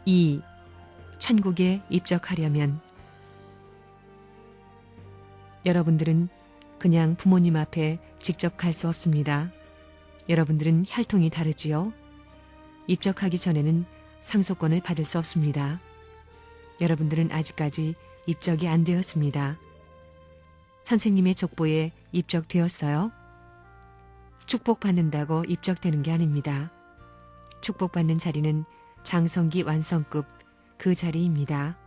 2. 천국에 입적하려면. 여러분들은 그냥 부모님 앞에 직접 갈 수 없습니다. 여러분들은 혈통이 다르지요. 입적하기 전에는 상속권을 받을 수 없습니다. 여러분들은 아직까지 입적이 안 되었습니다. 선생님의 족보에 입적되었어요? 축복받는다고 입적되는 게 아닙니다. 축복받는 자리는 장성기 완성급 그 자리입니다.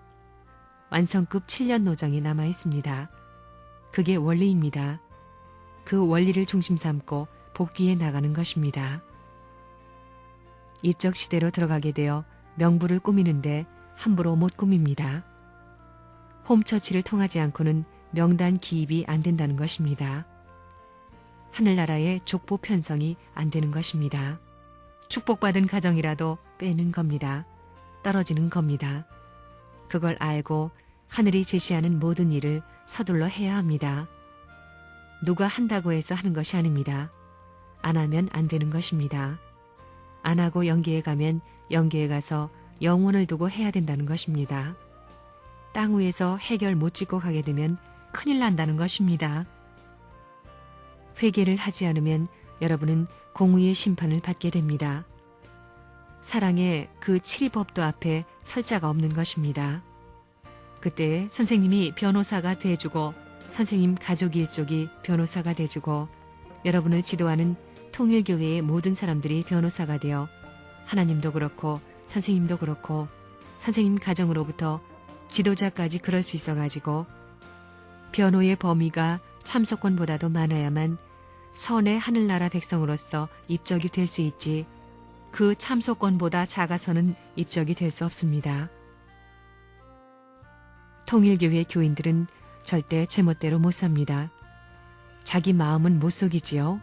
완성급 7년 노정이 남아 있습니다. 그게 원리입니다. 그 원리를 중심 삼고 복귀해 나가는 것입니다. 입적 시대로 들어가게 되어 명부를 꾸미는데 함부로 못 꾸밉니다. 홈처치를 통하지 않고는 명단 기입이 안 된다는 것입니다. 하늘나라의 족보 편성이 안 되는 것입니다. 축복받은 가정이라도 빼는 겁니다. 떨어지는 겁니다. 그걸 알고 하늘이 제시하는 모든 일을 서둘러 해야 합니다. 누가 한다고 해서 하는 것이 아닙니다. 안 하면 안 되는 것입니다. 안 하고 영계에 가면 영계에 가서 영혼을 두고 해야 된다는 것입니다. 땅 위에서 해결 못 짓고 가게 되면 큰일 난다는 것입니다. 회개를 하지 않으면 여러분은 공의의 심판을 받게 됩니다. 사랑의 그 7법도 앞에 설 자가 없는 것입니다. 그때 선생님이 변호사가 돼주고 선생님 가족 일족이 변호사가 돼주고 여러분을 지도하는 통일교회의 모든 사람들이 변호사가 되어 하나님도 그렇고 선생님도 그렇고 선생님 가정으로부터 지도자까지 그럴 수 있어가지고 변호의 범위가 참석권보다도 많아야만 선의 하늘나라 백성으로서 입적이 될 수 있지 그 참석권보다 작아서는 입적이 될 수 없습니다. 통일교회 교인들은 절대 제멋대로 못 삽니다. 자기 마음은 못 속이지요.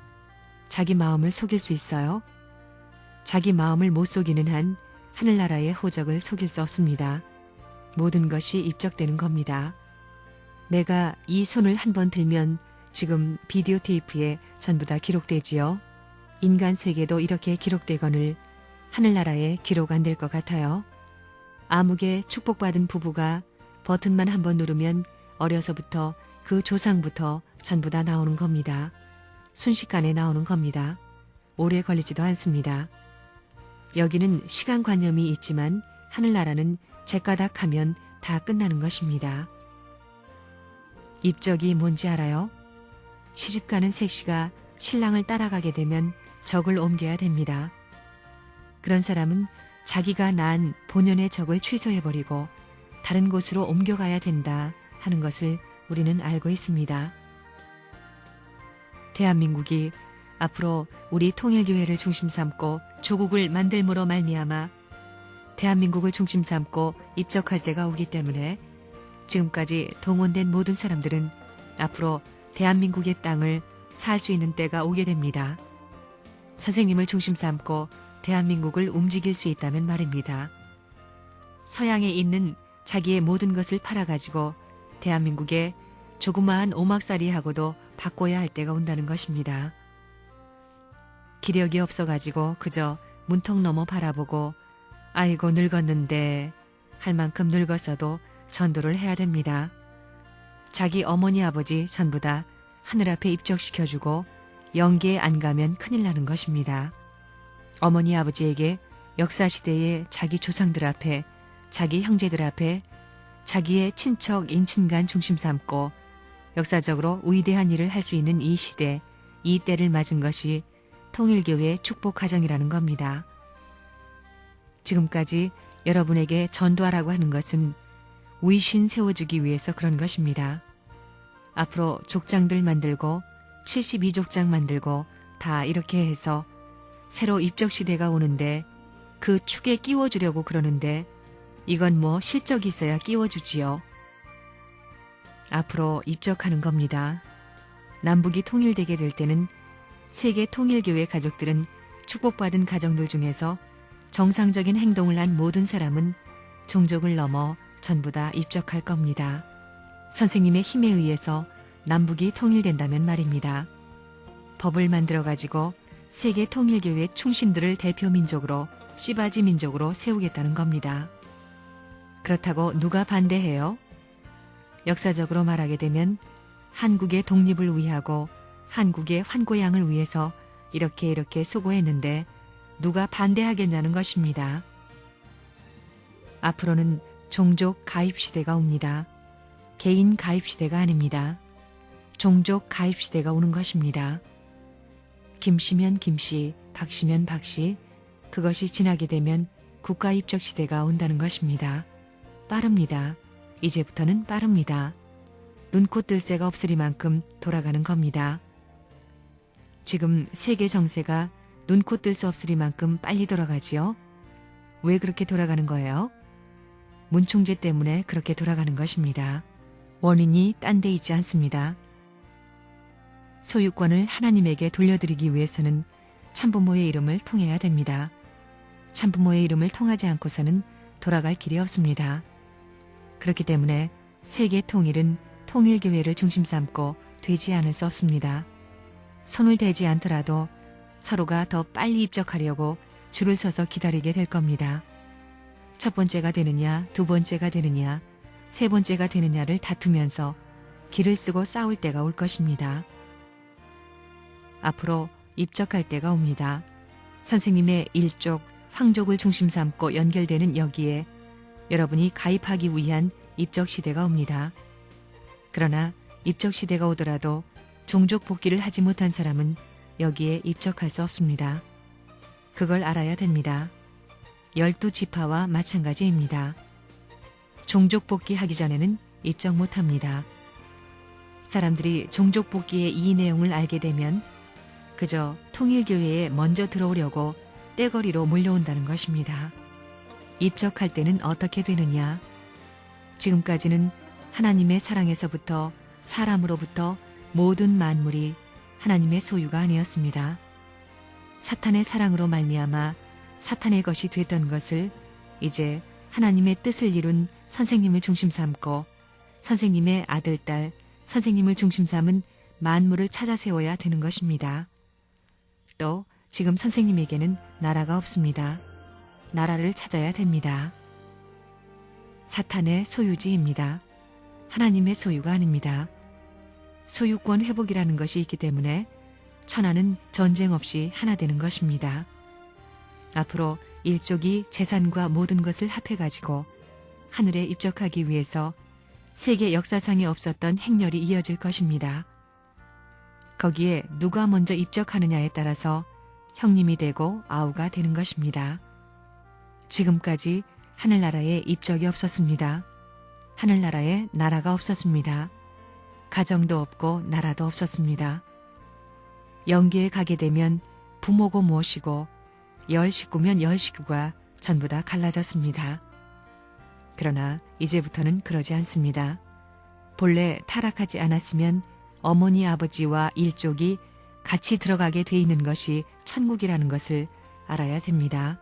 자기 마음을 속일 수 있어요. 자기 마음을 못 속이는 한 하늘나라의 호적을 속일 수 없습니다. 모든 것이 입적되는 겁니다. 내가 이 손을 한번 들면 지금 비디오 테이프에 전부 다 기록되지요. 인간 세계도 이렇게 기록되거늘 하늘나라에 기록 안 될 것 같아요. 암흑에 축복받은 부부가 버튼만 한번 누르면 어려서부터 그 조상부터 전부 다 나오는 겁니다. 순식간에 나오는 겁니다. 오래 걸리지도 않습니다. 여기는 시간관념이 있지만 하늘나라는 제까닥하면 다 끝나는 것입니다. 입적이 뭔지 알아요? 시집가는 색시가 신랑을 따라가게 되면 적을 옮겨야 됩니다. 그런 사람은 자기가 난 본연의 적을 취소해버리고 다른 곳으로 옮겨가야 된다 하는 것을 우리는 알고 있습니다. 대한민국이 앞으로 우리 통일교회를 중심 삼고 조국을 만들므로 말미암아 대한민국을 중심 삼고 입적할 때가 오기 때문에 지금까지 동원된 모든 사람들은 앞으로 대한민국의 땅을 살 수 있는 때가 오게 됩니다. 선생님을 중심 삼고 대한민국을 움직일 수 있다면 말입니다. 서양에 있는 자기의 모든 것을 팔아가지고 대한민국에 조그마한 오막살이하고도 바꿔야 할 때가 온다는 것입니다. 기력이 없어가지고 그저 문턱 넘어 바라보고 아이고 늙었는데 할 만큼 늙었어도 전도를 해야 됩니다. 자기 어머니 아버지 전부 다 하늘 앞에 입적시켜주고 영계에 안 가면 큰일 나는 것입니다. 어머니 아버지에게 역사시대의 자기 조상들 앞에 자기 형제들 앞에 자기의 친척 인친간 중심 삼고 역사적으로 위대한 일을 할 수 있는 이 시대, 이 때를 맞은 것이 통일교회 축복 가정이라는 겁니다. 지금까지 여러분에게 전도하라고 하는 것은 위신 세워주기 위해서 그런 것입니다. 앞으로 족장들 만들고 72족장 만들고 다 이렇게 해서 새로 입적시대가 오는데 그 축에 끼워주려고 그러는데 이건 뭐 실적이 있어야 끼워주지요. 앞으로 입적하는 겁니다. 남북이 통일되게 될 때는 세계 통일교회 가족들은 축복받은 가정들 중에서 정상적인 행동을 한 모든 사람은 종족을 넘어 전부 다 입적할 겁니다. 선생님의 힘에 의해서 남북이 통일된다면 말입니다. 법을 만들어가지고 세계 통일교회 충신들을 대표 민족으로 씨바지 민족으로 세우겠다는 겁니다. 그렇다고 누가 반대해요? 역사적으로 말하게 되면 한국의 독립을 위하고 한국의 환고양을 위해서 이렇게 수고했는데 누가 반대하겠냐는 것입니다. 앞으로는 종족 가입 시대가 옵니다. 개인 가입 시대가 아닙니다. 종족 가입 시대가 오는 것입니다. 김씨면 김씨, 박씨면 박씨, 그것이 지나게 되면 국가 입적 시대가 온다는 것입니다. 빠릅니다. 이제부터는 빠릅니다. 눈코 뜰 새가 없으리만큼 돌아가는 겁니다. 지금 세계 정세가 눈코 뜰 수 없으리만큼 빨리 돌아가지요? 왜 그렇게 돌아가는 거예요? 문충제 때문에 그렇게 돌아가는 것입니다. 원인이 딴 데 있지 않습니다. 소유권을 하나님에게 돌려드리기 위해서는 참부모의 이름을 통해야 됩니다. 참부모의 이름을 통하지 않고서는 돌아갈 길이 없습니다. 그렇기 때문에 세계 통일은 통일교회를 중심 삼고 되지 않을 수 없습니다. 손을 대지 않더라도 서로가 더 빨리 입적하려고 줄을 서서 기다리게 될 겁니다. 첫 번째가 되느냐, 두 번째가 되느냐, 세 번째가 되느냐를 다투면서 길을 쓰고 싸울 때가 올 것입니다. 앞으로 입적할 때가 옵니다. 선생님의 일족, 황족을 중심 삼고 연결되는 여기에 여러분이 가입하기 위한 입적 시대가 옵니다. 그러나 입적 시대가 오더라도 종족 복귀를 하지 못한 사람은 여기에 입적할 수 없습니다. 그걸 알아야 됩니다. 12지파와 마찬가지입니다. 종족 복귀하기 전에는 입적 못합니다. 사람들이 종족 복귀의 이 내용을 알게 되면 그저 통일교회에 먼저 들어오려고 떼거리로 몰려온다는 것입니다. 입적할 때는 어떻게 되느냐? 지금까지는 하나님의 사랑에서부터 사람으로부터 모든 만물이 하나님의 소유가 아니었습니다. 사탄의 사랑으로 말미암아 사탄의 것이 됐던 것을 이제 하나님의 뜻을 이룬 선생님을 중심 삼고 선생님의 아들, 딸, 선생님을 중심 삼은 만물을 찾아 세워야 되는 것입니다. 또 지금 선생님에게는 나라가 없습니다. 나라를 찾아야 됩니다. 사탄의 소유지입니다. 하나님의 소유가 아닙니다. 소유권 회복이라는 것이 있기 때문에 천하는 전쟁 없이 하나 되는 것입니다. 앞으로 일족이 재산과 모든 것을 합해가지고 하늘에 입적하기 위해서 세계 역사상에 없었던 행렬이 이어질 것입니다. 거기에 누가 먼저 입적하느냐에 따라서 형님이 되고 아우가 되는 것입니다. 지금까지 하늘나라에 입적이 없었습니다. 하늘나라에 나라가 없었습니다. 가정도 없고 나라도 없었습니다. 영계에 가게 되면 부모고 무엇이고 10식구면 10식구가 전부 다 갈라졌습니다. 그러나 이제부터는 그러지 않습니다. 본래 타락하지 않았으면 어머니 아버지와 일족이 같이 들어가게 돼 있는 것이 천국이라는 것을 알아야 됩니다.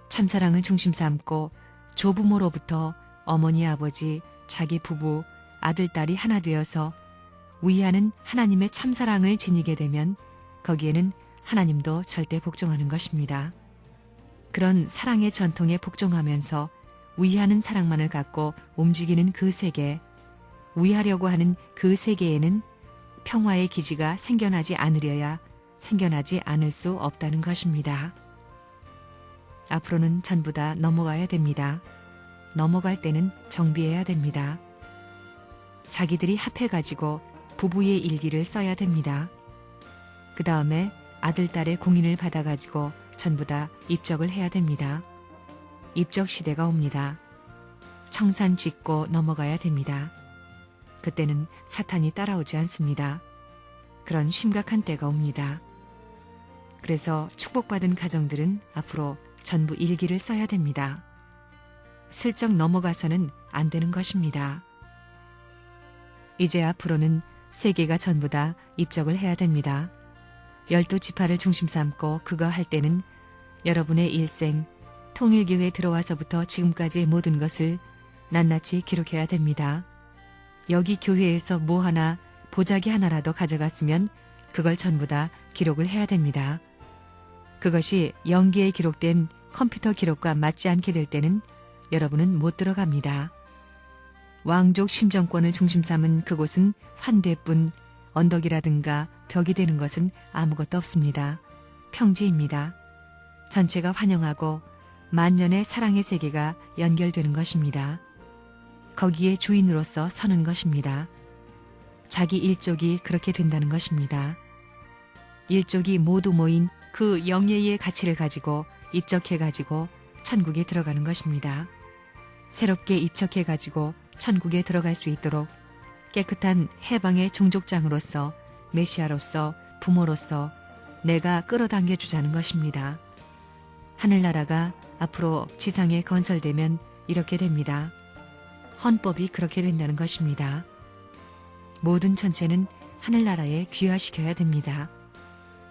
참사랑을 중심 삼고 조부모로부터 어머니 아버지, 자기 부부, 아들, 딸이 하나 되어서 위하는 하나님의 참사랑을 지니게 되면 거기에는 하나님도 절대 복종하는 것입니다. 그런 사랑의 전통에 복종하면서 위하는 사랑만을 갖고 움직이는 그 세계, 위하려고 하는 그 세계에는 평화의 기지가 생겨나지 않으려야 생겨나지 않을 수 없다는 것입니다. 앞으로는 전부 다 넘어가야 됩니다. 넘어갈 때는 정비해야 됩니다. 자기들이 합해가지고 부부의 일기를 써야 됩니다. 그 다음에 아들, 딸의 공인을 받아가지고 전부 다 입적을 해야 됩니다. 입적 시대가 옵니다. 청산 짓고 넘어가야 됩니다. 그때는 사탄이 따라오지 않습니다. 그런 심각한 때가 옵니다. 그래서 축복받은 가정들은 앞으로 전부 일기를 써야 됩니다. 슬쩍 넘어가서는 안 되는 것입니다. 이제 앞으로는 세계가 전부 다 입적을 해야 됩니다. 12지파를 중심 삼고 그거 할 때는 여러분의 일생, 통일교회에 들어와서부터 지금까지의 모든 것을 낱낱이 기록해야 됩니다. 여기 교회에서 뭐 하나, 보자기 하나라도 가져갔으면 그걸 전부 다 기록을 해야 됩니다. 그것이 영기에 기록된 컴퓨터 기록과 맞지 않게 될 때는 여러분은 못 들어갑니다. 왕족 심정권을 중심 삼은 그곳은 환대뿐 언덕이라든가 벽이 되는 것은 아무것도 없습니다. 평지입니다. 전체가 환영하고 만년의 사랑의 세계가 연결되는 것입니다. 거기에 주인으로서 서는 것입니다. 자기 일족이 그렇게 된다는 것입니다. 일족이 모두 모인 그 영예의 가치를 가지고 입적해가지고 천국에 들어가는 것입니다. 새롭게 입적해가지고 천국에 들어갈 수 있도록 깨끗한 해방의 종족장으로서 메시아로서 부모로서 내가 끌어당겨 주자는 것입니다. 하늘나라가 앞으로 지상에 건설되면 이렇게 됩니다. 헌법이 그렇게 된다는 것입니다. 모든 전체는 하늘나라에 귀화시켜야 됩니다.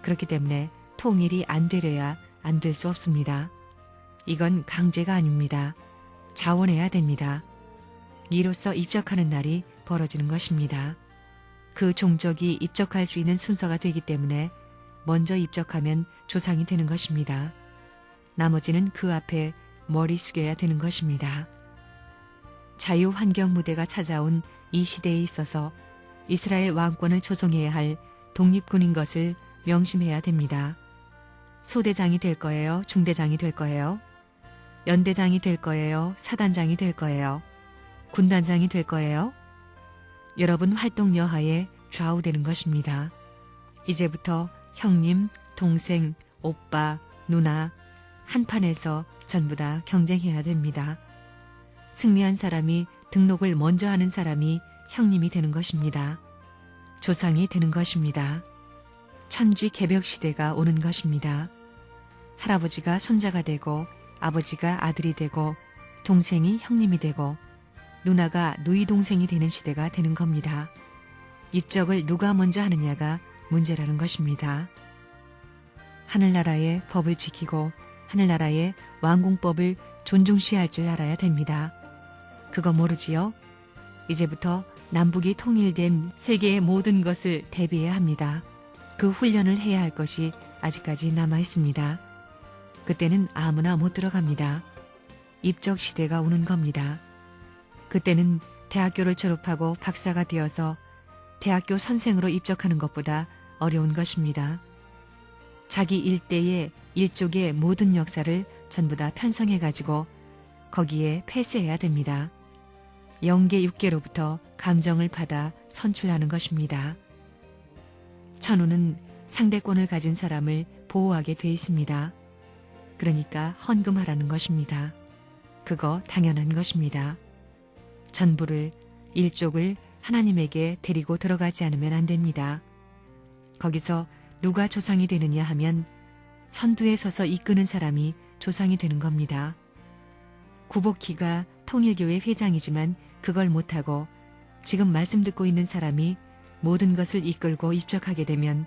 그렇기 때문에 통일이 안 되려야 안 될 수 없습니다. 이건 강제가 아닙니다. 자원해야 됩니다. 이로써 입적하는 날이 벌어지는 것입니다. 그 종족이 입적할 수 있는 순서가 되기 때문에 먼저 입적하면 조상이 되는 것입니다. 나머지는 그 앞에 머리 숙여야 되는 것입니다. 자유환경 무대가 찾아온 이 시대에 있어서 이스라엘 왕권을 조성해야 할 독립군인 것을 명심해야 됩니다. 소대장이 될 거예요? 중대장이 될 거예요? 연대장이 될 거예요? 사단장이 될 거예요? 군단장이 될 거예요? 여러분 활동 여하에 좌우되는 것입니다. 이제부터 형님, 동생, 오빠, 누나 한판에서 전부 다 경쟁해야 됩니다. 승리한 사람이 등록을 먼저 하는 사람이 형님이 되는 것입니다. 조상이 되는 것입니다. 천지 개벽 시대가 오는 것입니다. 할아버지가 손자가 되고 아버지가 아들이 되고 동생이 형님이 되고 누나가 누이 동생이 되는 시대가 되는 겁니다. 입적을 누가 먼저 하느냐가 문제라는 것입니다. 하늘나라의 법을 지키고 하늘나라의 왕궁법을 존중시할 줄 알아야 됩니다. 그거 모르지요? 이제부터 남북이 통일된 세계의 모든 것을 대비해야 합니다. 그 훈련을 해야 할 것이 아직까지 남아 있습니다. 그때는 아무나 못 들어갑니다. 입적 시대가 오는 겁니다. 그때는 대학교를 졸업하고 박사가 되어서 대학교 선생으로 입적하는 것보다 어려운 것입니다. 자기 일대의 일족의 모든 역사를 전부 다 편성해가지고 거기에 폐쇄해야 됩니다. 영계 육계로부터 감정을 받아 선출하는 것입니다. 천우는 상대권을 가진 사람을 보호하게 돼 있습니다. 그러니까 헌금하라는 것입니다. 그거 당연한 것입니다. 전부를, 일족을 하나님에게 데리고 들어가지 않으면 안 됩니다. 거기서 누가 조상이 되느냐 하면 선두에 서서 이끄는 사람이 조상이 되는 겁니다. 구복희가 통일교회 회장이지만 그걸 못하고 지금 말씀 듣고 있는 사람이 모든 것을 이끌고 입적하게 되면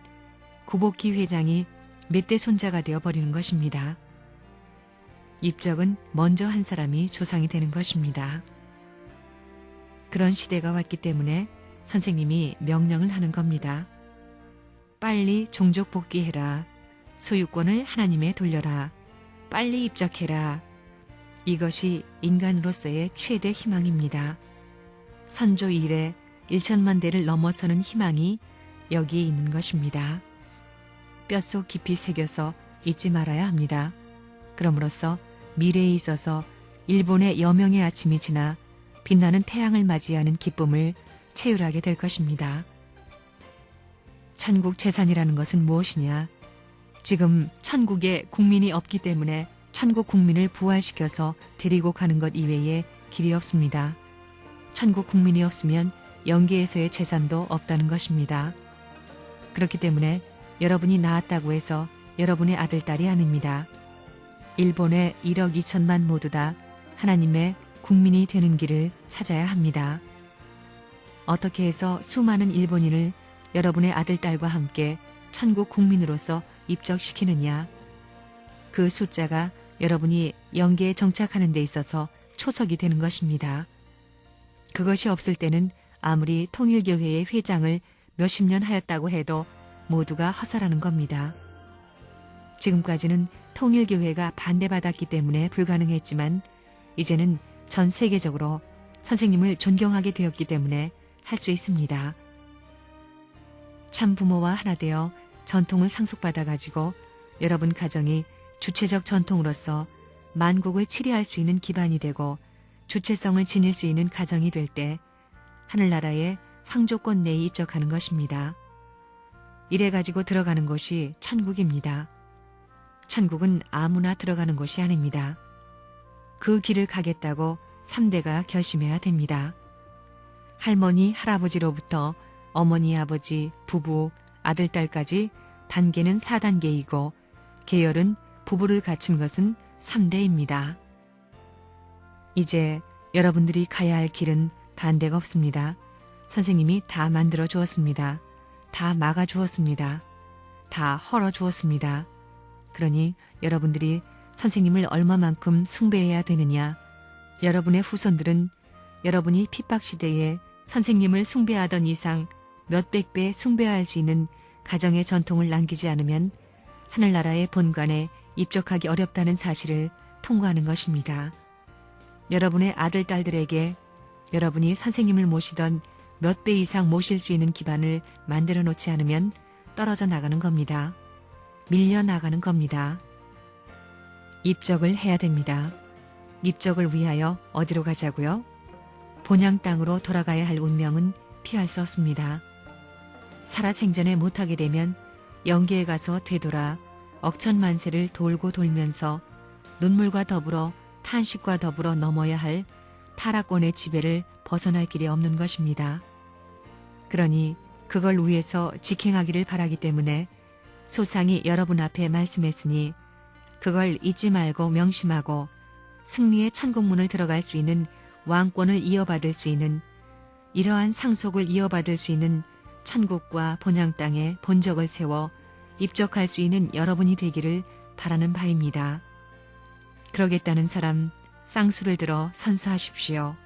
구복희 회장이 멧돼 손자가 되어버리는 것입니다. 입적은 먼저 한 사람이 조상이 되는 것입니다. 그런 시대가 왔기 때문에 선생님이 명령을 하는 겁니다. 빨리 종족 복귀해라. 소유권을 하나님에 돌려라. 빨리 입적해라. 이것이 인간으로서의 최대 희망입니다. 선조 이래 1천만 대를 넘어서는 희망이 여기에 있는 것입니다. 뼛속 깊이 새겨서 잊지 말아야 합니다. 그럼으로써 미래에 있어서 일본의 여명의 아침이 지나 빛나는 태양을 맞이하는 기쁨을 체휼하게 될 것입니다. 천국 재산이라는 것은 무엇이냐? 지금 천국에 국민이 없기 때문에 천국 국민을 부활시켜서 데리고 가는 것 이외에 길이 없습니다. 천국 국민이 없으면 영계에서의 재산도 없다는 것입니다. 그렇기 때문에 여러분이 낳았다고 해서 여러분의 아들, 딸이 아닙니다. 일본의 1억 2천만 모두 다 하나님의 국민이 되는 길을 찾아야 합니다. 어떻게 해서 수많은 일본인을 여러분의 아들, 딸과 함께 천국 국민으로서 입적시키느냐? 그 숫자가 여러분이 영계에 정착하는 데 있어서 초석이 되는 것입니다. 그것이 없을 때는 아무리 통일교회의 회장을 몇십 년 하였다고 해도 모두가 허사라는 겁니다. 지금까지는 통일교회가 반대받았기 때문에 불가능했지만 이제는 전 세계적으로 선생님을 존경하게 되었기 때문에 할 수 있습니다. 참 부모와 하나 되어 전통을 상속받아가지고 여러분 가정이 주체적 전통으로서 만국을 치리할 수 있는 기반이 되고 주체성을 지닐 수 있는 가정이 될 때 하늘나라의 황조권 내에 입적하는 것입니다. 이래가지고 들어가는 곳이 천국입니다. 천국은 아무나 들어가는 곳이 아닙니다. 그 길을 가겠다고 3대가 결심해야 됩니다. 할머니, 할아버지로부터 어머니, 아버지, 부부, 아들, 딸까지 단계는 4단계이고 계열은 부부를 갖춘 것은 3대입니다. 이제 여러분들이 가야 할 길은 반대가 없습니다. 선생님이 다 만들어 주었습니다. 다 막아 주었습니다. 다 헐어 주었습니다. 그러니 여러분들이 선생님을 얼마만큼 숭배해야 되느냐. 여러분의 후손들은 여러분이 핍박시대에 선생님을 숭배하던 이상 몇백 배 숭배할 수 있는 가정의 전통을 남기지 않으면 하늘나라의 본관에 입적하기 어렵다는 사실을 통과하는 것입니다. 여러분의 아들, 딸들에게 여러분이 선생님을 모시던 몇 배 이상 모실 수 있는 기반을 만들어 놓지 않으면 떨어져 나가는 겁니다. 밀려 나가는 겁니다. 입적을 해야 됩니다. 입적을 위하여 어디로 가자고요? 본향 땅으로 돌아가야 할 운명은 피할 수 없습니다. 살아생전에 못하게 되면 영계에 가서 되돌아 억천만세를 돌고 돌면서 눈물과 더불어 탄식과 더불어 넘어야 할 타락권의 지배를 벗어날 길이 없는 것입니다. 그러니 그걸 위해서 직행하기를 바라기 때문에 소상히 여러분 앞에 말씀했으니 그걸 잊지 말고 명심하고 승리의 천국문을 들어갈 수 있는 왕권을 이어받을 수 있는 이러한 상속을 이어받을 수 있는 천국과 본향 땅에 본적을 세워 입적할 수 있는 여러분이 되기를 바라는 바입니다. 그러겠다는 사람 쌍수를 들어 선서하십시오.